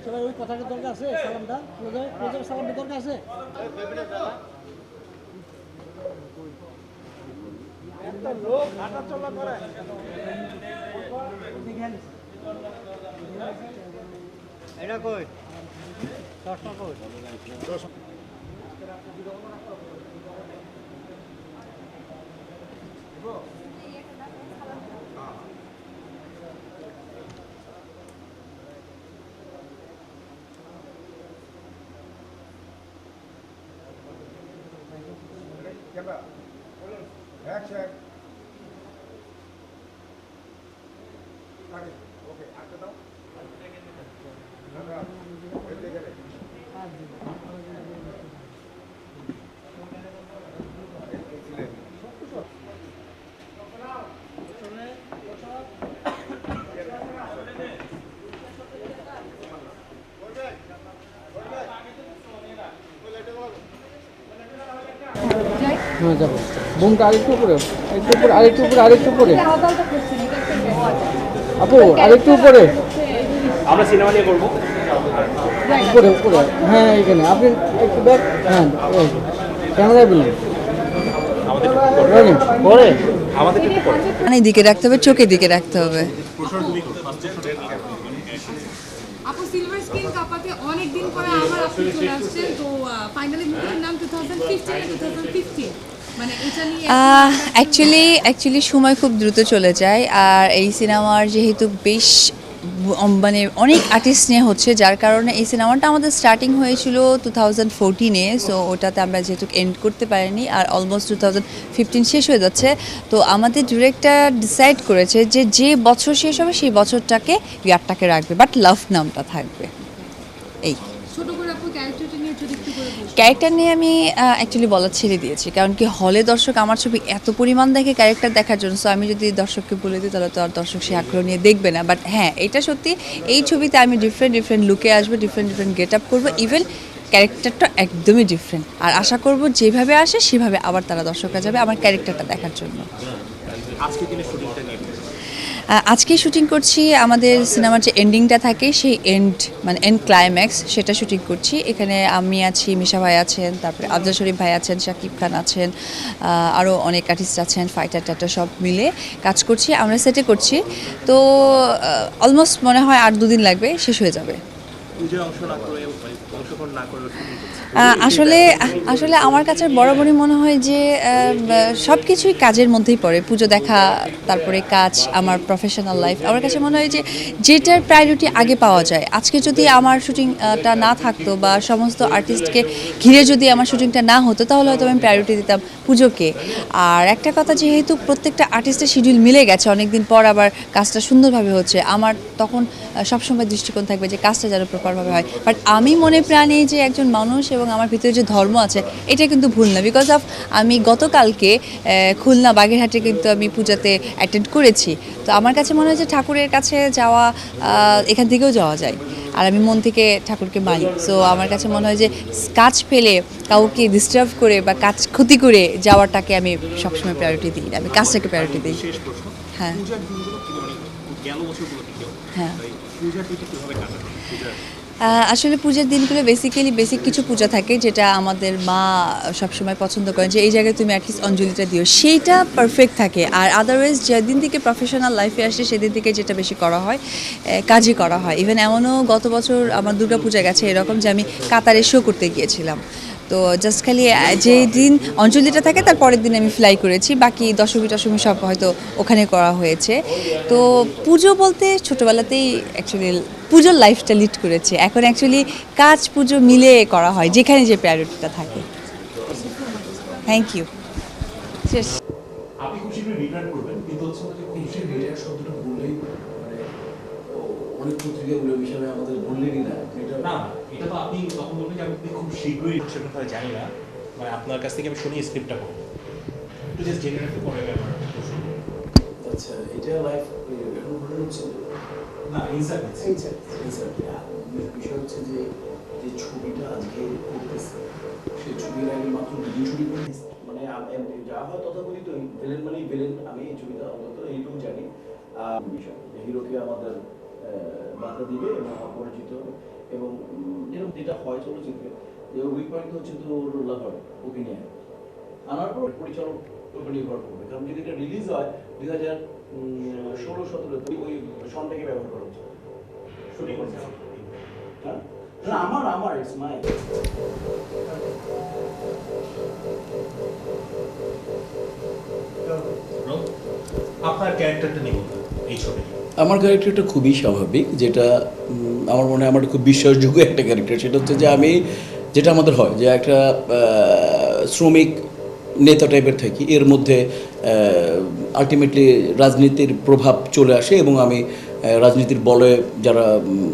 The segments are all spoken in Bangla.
সবাই ওই কথাটার দরকার আছে, সালামটা সালামের দরকার আছে। লোক হাঁটা চলা করে এটা কই চশমা কই Action. Okay, after now. হ্যাঁ যাবো বুমটা আরেকটু উপরে আরেকটু উপরে আপু আরেকটু উপরে আমরা সিনেমা নিয়ে করবো উপরে হ্যাঁ এখানে আপনি একটু ব্যাক হ্যাঁ ক্যামেরায় বলুন পরে আমাদের একটু পরে কানের দিকে রাখতে হবে, চোখের দিকে রাখতে হবে। আপু সিলভার স্ক্রিন কাপাতে অনেক দিন পরে আবার আপনি চলে আসছেন, তো ফাইনালি মুভির নাম 2015 না 2015 মানে এটা নিয়ে অ্যাকচুয়ালি সময় খুব দ্রুত চলে যায়, আর এই সিনেমার যেহেতু বেশ মানে অনেক আর্টিস্ট নিয়ে হচ্ছে, যার কারণে এই সিনেমাটা আমাদের স্টার্টিং হয়েছিল 2014-এ। সো ওটাতে আমরা যেহেতু এন্ড করতে পারিনি, আর অলমোস্ট 2015 শেষ হয়ে যাচ্ছে। তো আমাদের ডিরেক্টর ডিসাইড করেছে যে যে বছর শেষ হবে সেই বছরটাকে ইয়ারটাকে রাখবে, বাট লাভ নামটা থাকবে। এই ক্যারেক্টার নিয়ে আমি অ্যাকচুয়ালি বলা ছেড়ে দিয়েছি, কারণ কি হলে দর্শক আমার ছবি এত পরিমাণ দেখে ক্যারেক্টার দেখার জন্য। সো আমি যদি দর্শককে বলে দিই তাহলে তো আর দর্শক সে আগ্রহ নিয়ে দেখবে না। বাট হ্যাঁ, এটা সত্যি, এই ছবিতে আমি ডিফারেন্ট লুকে আসবো, ডিফারেন্ট গেট আপ করবো, ইভেন ক্যারেক্টারটা একদমই ডিফারেন্ট। আর আশা করবো যেভাবে আসে সেভাবে আবার তারা দর্শকরা যাবে আমার ক্যারেক্টারটা দেখার জন্য। আজকে শুটিং করছি আমাদের সিনেমার যে এন্ডিংটা থাকে সেই এন্ড ক্লাইম্যাক্স, সেটা শুটিং করছি। এখানে আমি আছি, মিশা ভাই আছেন, তারপরে আফজাল শরীফ ভাই আছেন, শাকিব খান আছেন, আরও অনেক আর্টিস্ট আছেন, ফাইটার টাইটার সব মিলে কাজ করছি, আমরা সেটে করছি। তো অলমোস্ট মনে হয় 8-2 দিন লাগবে, শেষ হয়ে যাবে। না করেও শুটিং করছেন? আসলে আসলে আমার কাছে বরাবরই মনে হয় যে সব কিছুই কাজের মধ্যেই পড়ে। পুজো দেখা, তারপরে কাজ, আমার প্রফেশনাল লাইফ। আমার কাছে মনে হয় যে যেটার প্রায়োরিটি আগে পাওয়া যায়। আজকে যদি আমার শুটিংটা না থাকতো বা সমস্ত আর্টিস্টকে ঘিরে যদি আমার শুটিংটা না হতো, তাহলে হয়তো আমি প্রায়োরিটি দিতাম পুজোকে। আর একটা কথা, যেহেতু প্রত্যেকটা আর্টিস্টের শিডিউল মিলে গেছে, অনেকদিন পর আবার কাজটা সুন্দরভাবে হচ্ছে, আমার তখন সবসময় দৃষ্টিকোণ থাকবে যে কাজটা যেন প্রপারভাবে হয়। বাট আমি মনে প্রাণে যে একজন মানুষ এবং আমার ভিতরে যে ধর্ম আছে, এটা কিন্তু ভুল না। বিকজ অফ আমি গতকালকে খুলনা বাগেরহাটে কিন্তু আমি পূজাতে অ্যাটেন্ড করেছি। তো আমার কাছে মনে হয় যে ঠাকুরের কাছে যাওয়া এখান থেকেও যাওয়া যায়। আর আমি মন থেকে ঠাকুরকে মানি। সো আমার কাছে মনে হয় যে কাজ ফেলে কাউকে ডিস্টার্ব করে বা কাজ ক্ষতি করে যাওয়াটাকে আমি সবসময় প্রায়োরিটি দিই না, আমি কাজটাকে প্রায়োরিটি দিই। শেষ প্রশ্ন, হ্যাঁ পূজার দিনগুলো কি মানে গেল বছরগুলোতে কেউ হ্যাঁ পূজার দিনটা কিভাবে কাটানো পূজার? আসলে পূজার দিনগুলো বেসিক কিছু পূজা থাকে যেটা আমাদের মা সবসময় পছন্দ করেন যে এই জায়গায় তুমি অ্যাটলিস্ট অঞ্জলিটা দিও, সেইটা পারফেক্ট থাকে। আর আদারওয়াইজ যেদিন থেকে প্রফেশনাল লাইফে আসে সেদিন থেকে যেটা বেশি করা হয়, কাজই করা হয়। ইভেন এমনও গত বছর আমার দুর্গাপূজা গেছে এরকম যে আমি কাতারে শো করতে গিয়েছিলাম। তো জাস্ট খালি যে দিন অঞ্জলিটা থাকে তার পরের দিন আমি ফ্লাই করেছি, বাকি দশমী টশমী সব হয়তো ওখানে করা হয়েছে। তো পুজো বলতে ছোটোবেলাতেই অ্যাকচুয়ালি পুজোর লাইফটা লিড করেছে, এখন অ্যাকচুয়ালি কাজ পুজো মিলে করা হয় যেখানে যে প্রায়োরিটিটা থাকে। Thank you. শেষ। আপনি খুব শীঘ্রই রিটার্ন করবেন, কিন্তু হচ্ছে খুশি রিটায়ার শব্দটা বললেই মানে অনেক পত্রিকাগুলো বিষয়ে আমাদের বললেনই না এটা না, এটা তো আপনি তখন বলবেন যে আমি খুব শীঘ্রই সেটা তো জানি না, মানে আপনার কাছ থেকে আমি শুনি স্ক্রিপ্টটা করবো, একটু জাস্ট জেনে রাখতে পরে আমার প্রশ্ন। আচ্ছা এটা লাইফ এখন মনে হচ্ছে না ইনসাইড বিষয় হচ্ছে যে যে ছবিটা আজকে করতেছে সেই ছবির আগে মাত্র দুদিন ছবি করতেছে মানে যা হয় তথাকথিত ভিলেন মানেই ভিলেন। আমি এই ছবিটা অন্তত এইটুকু জানি বিষয় হিরোকে আমাদের বার্তা দিবে এবং পরিচিত হবে এবং এরকম যেটা হয় চলচ্চিত্রে যে উইক পয়েন্ট হচ্ছে তো ওর লাভার ওকে নিয়ে আনার পর পরিচালক উপর নির্ভর করবে। কারণ যদি এটা রিলিজ হয় 2016-17 ওই সনটাকে ব্যবহার করা হচ্ছে শুটিং করছে। হ্যাঁ না আমার ইটস মাই আপনার ক্যারেক্টারটা নিয়ে বলবেন এই ছবি। আমার ক্যারেক্টারটা খুবই স্বাভাবিক, যেটা আমার মনে হয় আমার খুব বিশ্বাসযোগ্য একটা ক্যারেক্টার। সেটা হচ্ছে যে আমি যেটা আমাদের হয় যে একটা শ্রমিক নেতা টাইপের থাকি, এর মধ্যে আলটিমেটলি রাজনীতির প্রভাব চলে আসে এবং আমি রাজনীতির বলে যারা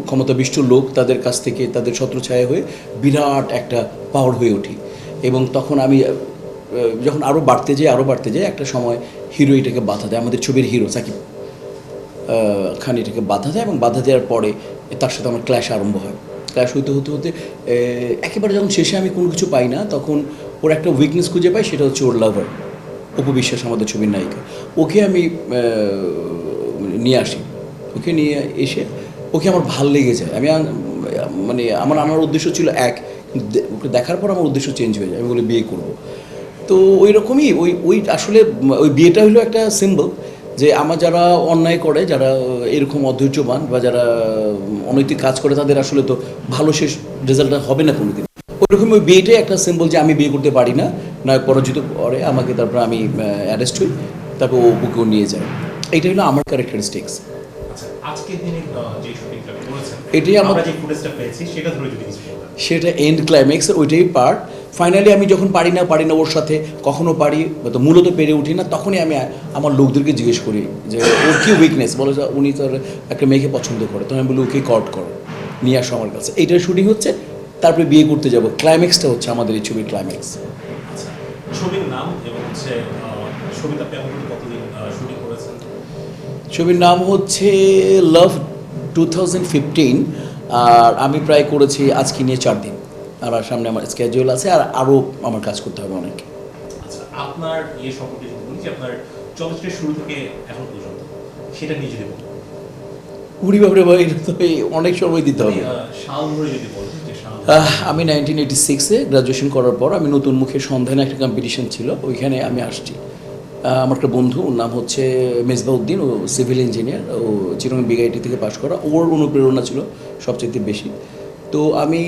ক্ষমতাবিষ্ট লোক তাদের কাছ থেকে তাদের ছত্রছায়া হয়ে বিরাট একটা পাওয়ার হয়ে উঠি। এবং তখন আমি যখন আরও বাড়তে যাই একটা সময় হিরো এটাকে বাধা দেয়, আমাদের ছবির হিরো সাকিব খান এটাকে বাধা দেয় এবং বাধা দেওয়ার পরে তার সাথে আমার ক্ল্যাশ আরম্ভ হয়। ক্ল্যাশ হতে একেবারে যখন শেষে আমি কোনো কিছু পাই না, তখন ওর একটা উইকনেস খুঁজে পাই, সেটা হচ্ছে ওর লাভার অপু বিশ্বাস, আমাদের ছবির নায়িকা। ওকে আমি নিয়ে আসি, ওকে নিয়ে এসে ওকে আমার ভাল লেগে যায়। আমি মানে আমার আনার উদ্দেশ্য ছিল ওকে দেখার পর আমার উদ্দেশ্য চেঞ্জ হয়ে যায়, আমি বলে বিয়ে করব। তো ওই রকমই ওই আসলে ওই বিয়েটা হলো একটা সিম্বল যে আমার যারা অন্যায় করে, যারা এরকম অধৈর্যবান বা যারা অনৈতিক কাজ করে, তাদের আসলে তো ভালো শেষ রেজাল্টটা হবে না কোনোদিন। ওইরকম ওই বিয়েটাই একটা সিম্বল যে আমি বিয়ে করতে পারি না, নয় পরাজিত করে আমাকে, তারপর আমি অ্যারেস্ট হই, তারপর ও বুকেও নিয়ে যায়। এইটা হলো আমার ক্যারেক্টারিস্টিক্স। আচ্ছা, আজকের দিনে যে শুটিংটা করেছেন এটাই আমরা যে ফুটেজটা পেয়েছি সেটা ধরে যদি কিছু বলতেন। সেটা এন্ড ক্লাইম্যাক্স, ওইটাই পার্ট। ফাইনালি আমি যখন পারি না ওর সাথে, কখনো পারি তো মূলত পেরে উঠি না, তখনই আমি আমার লোকদেরকে জিজ্ঞেস করি যে ওর কী উইকনেস, বলে যে উনি তার একটা মেয়েকে পছন্দ করে, তখন আমি বলি ওকে কট করো, নিয়ে আসো আমার কাছে। এইটার শুটিং হচ্ছে, তারপরে বিয়ে করতে যাব। ক্লাইম্যাক্সটা হচ্ছে আমাদের এই ছবির ক্লাইম্যাক্স। আচ্ছা, ছবির নাম এবং হচ্ছে ছবিটা আপনি এখন কতদিন শুটিং করেছেন? ছবির নাম হচ্ছে লাভ 2015, আর আমি প্রায় করেছি আজকে নিয়ে 4 দিন। আর সামনে আমার স্কেজুয়াল আছে, আর আরও আমার কাজ করতে হবে অনেক। আচ্ছা, আপনার সম্পর্কে যদি বলি যে আপনার চলচ্চিত্রের শুরু থেকে এখন পর্যন্ত সেটা নিয়ে যদি বলুন। কুড়ি বাবরে ভাই, এটা তো অনেক সময় দিতে হবে। সাল ধরে যদি বলেন যে সাল। আমি 1986-এ গ্রাজুয়েশন করার পর আমি নতুন মুখের সন্ধানে একটা কম্পিটিশন ছিল, ওইখানে আমি আসছি। আমার একটা বন্ধু, ওর নাম হচ্ছে মেজবাউদ্দিন, ও সিভিল ইঞ্জিনিয়ার, ও চিরং বিআইটি থেকে পাশ করা। ওর অনুপ্রেরণা ছিল সবচেয়ে বেশি। তো তো আমি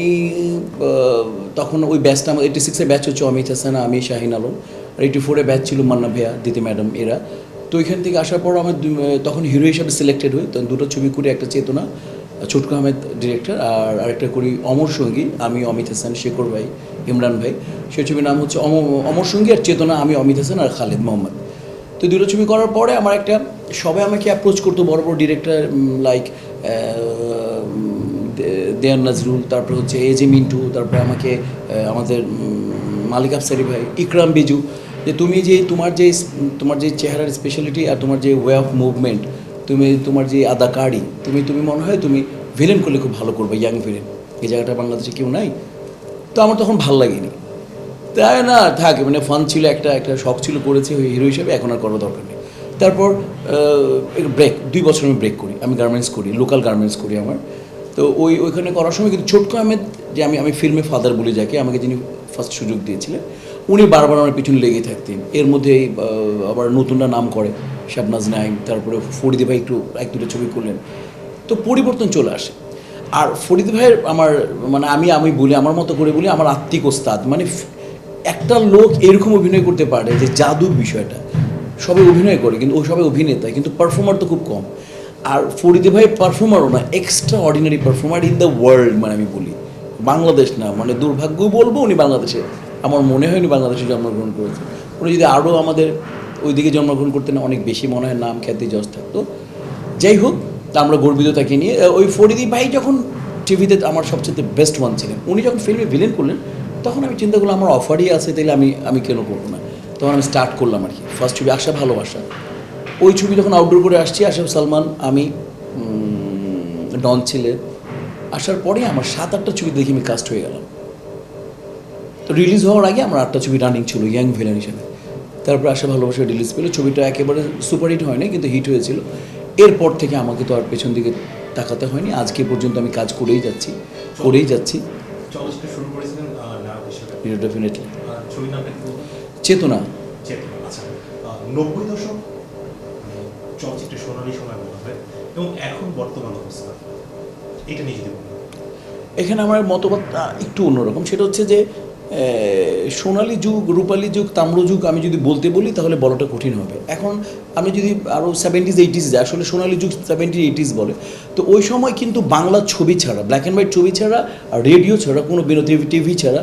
তখন ওই ব্যাচটা আমার 86-এর ব্যাচ হচ্ছে অমিত হাসান, আমি শাহিন আলম, আর 84-এ ব্যাচ ছিল মান্না ভাইয়া, দিতি ম্যাডাম এরা। তো ওইখান থেকে আসার পর আমার তখন হিরো হিসাবে সিলেক্টেড হই। তখন দুটো ছবি করি, একটা চেতনা, ছোটকু আহমেদ ডিরেক্টর, আর আরেকটা করি অমর সঙ্গী, আমি অমিত হাসান, শেখর ভাই, ইমরান ভাই। সেই ছবির নাম হচ্ছে অমর সঙ্গী, আর চেতনা আমি অমিত হাসান আর খালেদ মোহাম্মদ। তো দুটো ছবি করার পরে আমার একটা সবাই আমাকে অ্যাপ্রোচ করতো, বড় বড় ডিরেক্টর লাইক দেয়ান নজরুল, তারপরে হচ্ছে এজে মিন্টু, তারপরে আমাকে আমাদের মালিক আফসারি ভাই, ইকরাম বিজু, যে তুমি যে তোমার যে চেহারার স্পেশালিটি আর তোমার যে ওয়ে অফ মুভমেন্ট, তোমার যে আদাকারি, তুমি মনে হয় তুমি ভিলেন করলে খুব ভালো করবে, ইয়াং ভিলেন, এই জায়গাটা বাংলাদেশে কেউ নাই। তো আমার তখন ভালো লাগেনি, তাই না থাকে মানে ফান ছিল, একটা শখ ছিল, করেছি হিরো হিসেবে, এখন আর করার দরকার নেই। তারপর ব্রেক, 2 বছর আমি ব্রেক করি, আমি গার্মেন্টস করি, লোকাল গার্মেন্টস করি আমার। তো ওইখানে করার সময় কিন্তু ছোটকু আহমেদ, যে আমি ফিল্মে ফাদার বলি যাকে, আমাকে যিনি ফার্স্ট সুযোগ দিয়েছিলেন, উনি বারবার আমার পিছনে লেগেই থাকতেন। এর মধ্যে আবার নতুনরা নাম করে, শাবনাজ নাইম, তারপরে ফরিদি ভাই একটু 1-2টা ছবি করলেন, তো পরিবর্তন চলে আসে। আর ফরিদি ভাইয়ের আমার মানে আমি বলি, আমার মতো করে বলি, আমার আত্মিক ওস্তাদ। মানে একটা লোক এরকম অভিনয় করতে পারে যে জাদুর বিষয়টা, সবাই অভিনয় করে কিন্তু ও সবাই অভিনেতা, কিন্তু পারফর্মার তো খুব কম। আর ফরিদি ভাই পারফর্মারও না, extra ordinary performer in the world, মানে আমি বলি বাংলাদেশ না, মানে দুর্ভাগ্য বলবো উনি বাংলাদেশে, আমার মনে হয় উনি বাংলাদেশে জন্মগ্রহণ করেছে। উনি যদি আরও আমাদের ওইদিকে জন্মগ্রহণ করতেন অনেক বেশি মনে হয় নাম খ্যাতি যশ থাকতো। যাই হোক, তা আমরা গর্বিত তাকে নিয়ে। ওই ফরিদি ভাই যখন টিভিতে আমার সবচেয়ে বেস্ট ওয়ান ছিলেন, উনি যখন ফিল্মে ভিলেন করলেন, তখন আমি চিন্তা করলাম আমার অফারই আছে, তাহলে আমি কেন করবো না। তখন আমি স্টার্ট করলাম আর কি, ফার্স্ট ছবি আশা ভালোবাসা। ওই ছবি যখন আউটডোর করে আসছি, আশরাফ সালমান, আমি, ডন ছেলে, আসার পরে আমার 7-8টা ছবি দেখে আমি কাস্ট হয়ে গেলাম। তো রিলিজ হওয়ার আগে আমার 8টা ছবি রানিং ছিল ইয়াং ভিলেন হিসেবে। তারপর আশা ভালোবাসা রিলিজ পেলো, ছবিটা একেবারে সুপারহিট হয়নি কিন্তু হিট হয়েছিল। এরপর থেকে আমাকে তো আর পেছন দিকে তাকাতে হয়নি, আজকে পর্যন্ত আমি কাজ করেই যাচ্ছি। চলচ্চিত্র শুরু করেছিলেন নায়ক হিসেবে, ডেফিনেটলি। ছবির নামটা কি বলবো? চেতনা। আচ্ছা, 90 দশক চলচ্চিত্রের সোনালী সময় বলা হয়, এবং এখন বর্তমান অবস্থা, এটা নিয়ে যদি বলুন। এখানে আমার মতবাদটা একটু অন্যরকম। সেটা হচ্ছে যে সোনালী যুগ, রূপালী যুগ, তাম্র যুগ আমি যদি বলতে বলি তাহলে বলাটা কঠিন হবে। এখন আমি যদি আরও 70s 80s যাই, আসলে সোনালী যুগ 70s 80s বলে, তো ওই সময় কিন্তু বাংলা ছবি ছাড়া, ব্ল্যাক অ্যান্ড হোয়াইট ছবি ছাড়া আর রেডিও ছাড়া, কোনো টিভি ছাড়া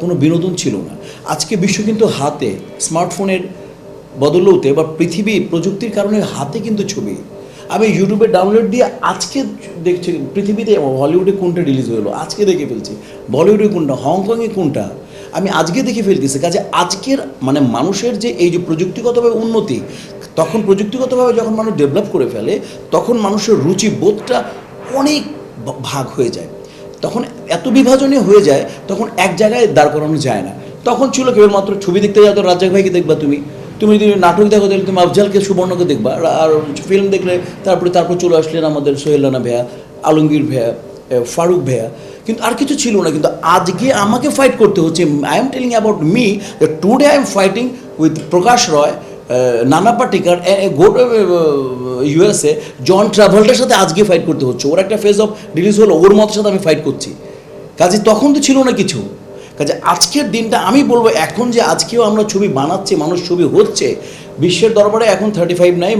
কোনো বিনোদন ছিল না। আজকে বিশ্ব কিন্তু হাতে, স্মার্টফোনের বদলতে বা পৃথিবী প্রযুক্তির কারণে হাতে কিন্তু ছবি। আমি ইউটিউবে ডাউনলোড দিয়ে আজকে দেখছি পৃথিবীতে হলিউডে কোনটা রিলিজ হলো আজকে দেখে ফেলছি, বলিউডে কোনটা, হংকংয়ে কোনটা, আমি আজকে দেখে ফেলতেছি। কাজে আজকের মানে মানুষের যে এই যে প্রযুক্তিগতভাবে উন্নতি, তখন প্রযুক্তিগতভাবে যখন মানুষ ডেভেলপ করে ফেলে, তখন মানুষের রুচিবোধটা অনেক ভাগ হয়ে যায়, তখন এত বিভাজনীয় হয়ে যায়, তখন এক জায়গায় দাঁড় করানো যায় না। তখন ছিল কেবলমাত্র ছবি দেখতে যাও তো রাজ্জাক ভাইকে দেখবা, তুমি যদি নাটক দেখো তাহলে তুমি আফজালকে, সুবর্ণকে দেখবা, আর ফিল্ম দেখলে তারপর চলে আসলেন আমাদের সোহেল রানা ভাইয়া, আলমগীর ভাইয়া, ফারুক ভাইয়া, কিন্তু আর কিছু ছিল না। কিন্তু আজকে আমাকে ফাইট করতে হচ্ছে। I am telling about me, today I am fighting with Prakash Roy, Nana Patekar, USA, জন ট্রাভেল্টার সাথে আজকে ফাইট করতে হচ্ছে। ওর একটা ফেজ অফ রিলিজ হলো, ওর মতের সাথে আমি ফাইট করছি। কাজে তখন তো ছিল না কিছু। কাজে আজকের দিনটা আমি বলবো, এখন যে আজকেও আমরা ছবি বানাচ্ছি, মানুষ ছবি হচ্ছে, বিশ্বের দরবারে এখন 35 নাই,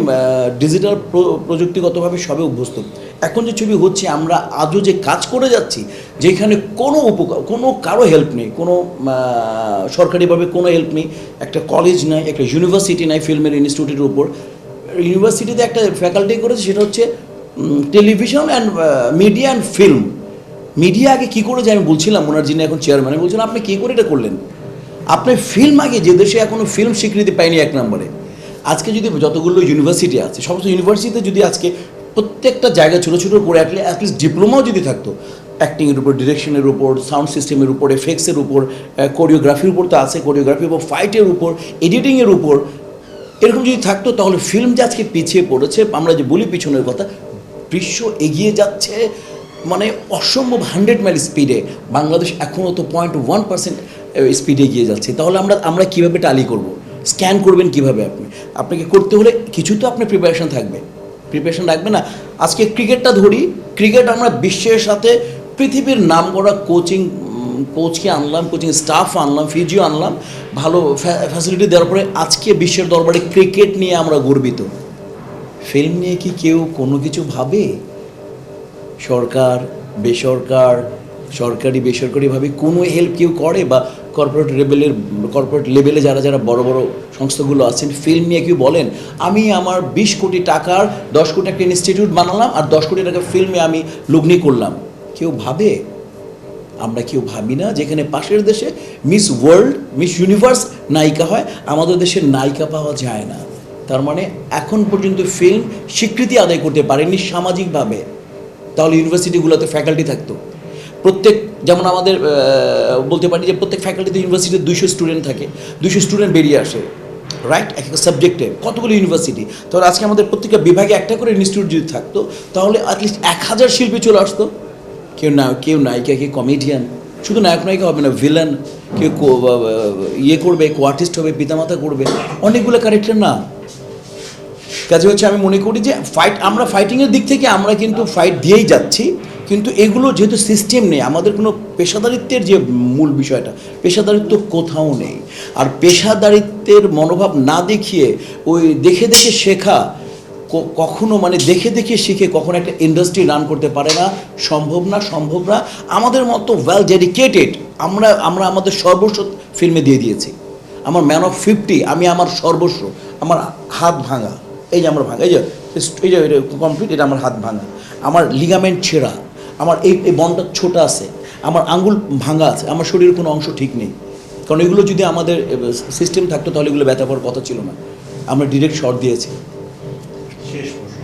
ডিজিটাল প্রযুক্তিগতভাবে সবে অভ্যস্ত। এখন যে ছবি হচ্ছে, আমরা আজও যে কাজ করে যাচ্ছি, যেখানে কোনো কোনো কারো হেল্প নেই, কোনো সরকারিভাবে কোনো হেল্প নেই, একটা কলেজ নাই, একটা ইউনিভার্সিটি নাই ফিল্মের ইনস্টিটিউটের উপর। ইউনিভার্সিটিতে একটা ফ্যাকাল্টি করেছে, সেটা হচ্ছে television and media and film. Media আগে কী করে যায় আমি বলছিলাম, ওনার যিনি এখন চেয়ারম্যান, আমি বলছিলাম আপনি কী করে এটা করলেন? আপনি ফিল্ম আগে, যে দেশে এখনও ফিল্ম স্বীকৃতি পায়নি 1 নম্বরে, আজকে যদি যতগুলো ইউনিভার্সিটি আছে, সমস্ত ইউনিভার্সিটিতে যদি আজকে প্রত্যেকটা জায়গা ছোটো ছোটো করে অ্যাটলিস্ট ডিপ্লোমাও যদি থাকতো, অ্যাক্টিংয়ের উপর, ডিরেকশনের উপর, সাউন্ড সিস্টেমের উপর, এফেক্টসের উপর, কোরিওগ্রাফির উপর তো আছে, কোরিওগ্রাফির উপর, ফাইটের উপর, এডিটিংয়ের উপর, এরকম যদি থাকতো, তাহলে ফিল্ম যে আজকে পিছিয়ে পড়েছে, আমরা যে বলি পিছনের কথা, বিশ্ব এগিয়ে যাচ্ছে মানে অসম্ভব 100 মাইল স্পিডে। বাংলাদেশ এখনও তো 0.1% স্পিডে এগিয়ে যাচ্ছে। তাহলে আমরা কীভাবে টালি করব? স্ক্যান করবেন কীভাবে? আপনাকে করতে হলে কিছু তো আপনার প্রিপারেশন থাকবে, প্রিপারেশন রাখবে না। আজকে ক্রিকেটটা ধরি, ক্রিকেট আমরা বিশ্বের সাথে পৃথিবীর নাম করা কোচকে আনলাম, কোচিং স্টাফ আনলাম, ফিজিও আনলাম, ভালো ফ্যাসিলিটি দেওয়ার পরে আজকে বিশ্বের দরবারে ক্রিকেট নিয়ে আমরা গর্বিত। ফিল্ম নিয়ে কি কেউ কোনো কিছু ভাবে? সরকার, বেসরকার, সরকারি বেসরকারিভাবে কোনো হেল্প কেউ করে? বা কর্পোরেট লেভেলে যারা বড় বড় সংস্থাগুলো আছেন, ফিল্ম নিয়ে কেউ বলেন আমি আমার 20 কোটি টাকার 10 কোটি একটা ইনস্টিটিউট বানালাম আর 10 কোটি টাকা ফিল্মে আমি লগ্নি করলাম? কেউ ভাবে? আমরা কেউ ভাবি না। যেখানে পাশের দেশে মিস ওয়ার্ল্ড, মিস ইউনিভার্স নায়িকা হয়, আমাদের দেশের নায়িকা পাওয়া যায় না। তার মানে এখন পর্যন্ত ফিল্ম স্বীকৃতি আদায় করতে পারেনি সামাজিকভাবে। তাহলে ইউনিভার্সিটিগুলোতে ফ্যাকাল্টি থাকতো প্রত্যেক, যেমন আমাদের বলতে পারি যে প্রত্যেক ফ্যাকাল্টিতে ইউনিভার্সিটিতে 200 স্টুডেন্ট থাকে, 200 স্টুডেন্ট বেরিয়ে আসে, রাইট? এক একটা সাবজেক্টে কতগুলো ইউনিভার্সিটি। তাহলে আজকে আমাদের প্রত্যেকটা বিভাগে একটা করে ইনস্টিটিউট যদি থাকতো, তাহলে অ্যাটলিস্ট 1000 শিল্পী চলে আসতো। কেউ নায়িকা, কেউ কমেডিয়ান, শুধু নায়িকা হবে না, ভিলেন, কেউ ইয়ে করবে, কোয়ার্টিস্ট হবে, পিতামাতা করবে, অনেকগুলো ক্যারেক্টার না। কাজে হচ্ছে আমি মনে করি যে আমরা ফাইটিংয়ের দিক থেকে আমরা কিন্তু ফাইট দিয়েই যাচ্ছি, কিন্তু এগুলো যেহেতু সিস্টেম নেই, আমাদের কোনো পেশাদারিত্বের যে মূল বিষয়টা, পেশাদারিত্ব কোথাও নেই। আর পেশাদারিত্বের মনোভাব না দেখিয়ে ওই দেখে শেখা কখনো, মানে দেখে শিখে কখনো একটা ইন্ডাস্ট্রি রান করতে পারে না, সম্ভব না। আমাদের মতো ওয়েল ডেডিকেটেড আমরা আমাদের সর্বস্ব ফিল্মে দিয়ে দিয়েছি। আমার ম্যান অফ 50, আমি আমার সর্বস্ব, আমার হাত ভাঙা, এই যে আমার ভাঙা, এই যে কমপ্লিট, এটা আমার হাত ভাঙা, আমার লিগামেন্ট ছেঁড়া, আমার এই বনটা ছোট আছে, আমার আঙ্গুল ভাঙা আছে, আমার শরীরের কোনো অংশ ঠিক নেই। কারণ এগুলো যদি আমাদের সিস্টেম থাকতো তাহলে এগুলো ব্যথা পাওয়ার কথা ছিল না। আমরা ডিরেক্ট শট দিয়েছি। শেষ প্রশ্ন,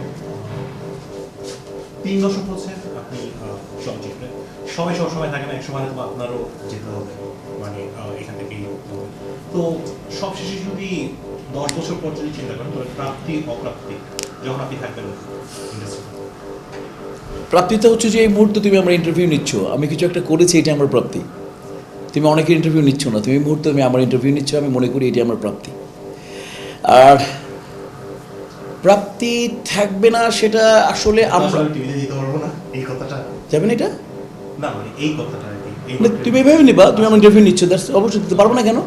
3 দশক হচ্ছে আপনি চলচ্চিত্রে, সবাই সবসময় থাকে না, এক সময় হয়তো আপনারও যেতে হবে, মানে এখান থেকেই। তো সবশেষে যদি 10 বছর পর যদি চিন্তা করেন, তাহলে প্রাপ্তি অপ্রাপ্তি যখন আপনি থাকবেন ইন্ডাস্ট্রিতে, প্রাপ্তিটা হচ্ছে যে এই মুহূর্তে তুমি আমার ইন্টারভিউ নিচ্ছ, আমি কিছু একটা করেছি, এটা আমার প্রাপ্তি। তুমি অনেকের ইন্টারভিউ নিচ্ছ না, তুমি এই মুহূর্তে তুমি আমার ইন্টারভিউ নিচ্ছ, আমি মনে করি এটি আমার প্রাপ্তি। আর প্রাপ্তি থাকবে না সেটা আসলে আমরা টিভিতে দিতে পারবো না এই কথাটা, যাবে না এটা না মানে এই কথাটা আর কি, তুমি এভাবে নিবা, তুমি আমার ইন্টারভিউ নিচ্ছ, অবশ্যই দিতে পারবো না কেন?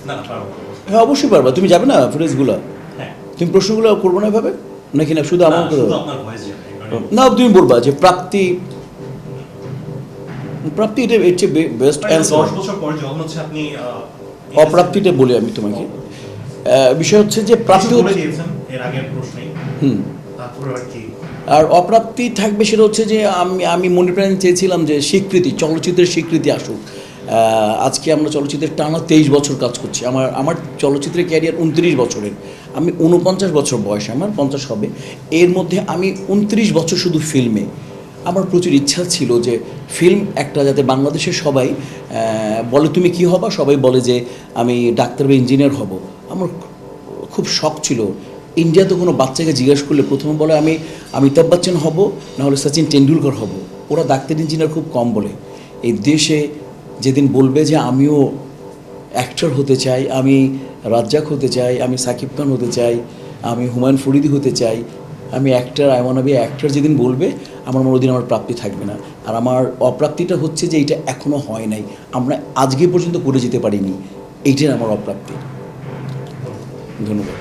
না পারবো, হ্যাঁ অবশ্যই পারবা। তুমি যাবে না ফুটেজগুলো, হ্যাঁ, তুমি প্রশ্নগুলো করবো না এভাবে নাকি? না শুধু আমার শুধু আপনার ভয়েস যাবে না, তুমি বলবা যে প্রাপ্তি এটা হচ্ছে বেস্ট অ্যান্সার। 10 বছর পর যখন হচ্ছে আপনি অপ্রাপ্তিটা বলি আমি তোমাকে, বিষয় হচ্ছে যে প্রাপ্তি বলে দিয়েছেন এর আগের প্রশ্নেই, তারপরে আর কি আর অপ্রাপ্তি থাকবে সেটা হচ্ছে যে আমি মনে প্রাণে চেয়েছিলাম যে স্বীকৃতি, চলচ্চিত্রের স্বীকৃতি আসুক। আজকে আমরা চলচ্চিত্রের টানা 23 বছর কাজ করছি। আমার চলচ্চিত্রের ক্যারিয়ার 29 বছরের, আমি 49 বছর বয়স, আমার 50 হবে। এর মধ্যে আমি 29 বছর শুধু ফিল্মে। আমার প্রচুর ইচ্ছা ছিল যে ফিল্ম একটা, যাতে বাংলাদেশের সবাই বলে তুমি কি হবা, সবাই বলে যে আমি ডাক্তার বা ইঞ্জিনিয়ার হব। আমার খুব শখ ছিল। ইন্ডিয়াতে কোনো বাচ্চাকে জিজ্ঞাসা করলে প্রথমে বলে আমি অমিতাভ বচ্চন হব, নাহলে সচিন টেন্ডুলকর হব। ওরা ডাক্তার ইঞ্জিনিয়ার খুব কম বলে। এই দেশে যেদিন বলবে যে আমিও অ্যাক্টর হতে চাই, আমি রাজ্জাক হতে চাই, আমি সাকিব খান হতে চাই, আমি হুমায়ুন ফরিদি হতে চাই, আমি actor, I want to be actor, যেদিন বলবে আমার মনে দিন আমার প্রাপ্তি থাকবে না। আর আমার অপ্রাপ্তিটা হচ্ছে যে এইটা এখনও হয় নাই, আমরা আজকে পর্যন্ত করে যেতে পারিনি, এইটাই আমার অপ্রাপ্তি। ধন্যবাদ।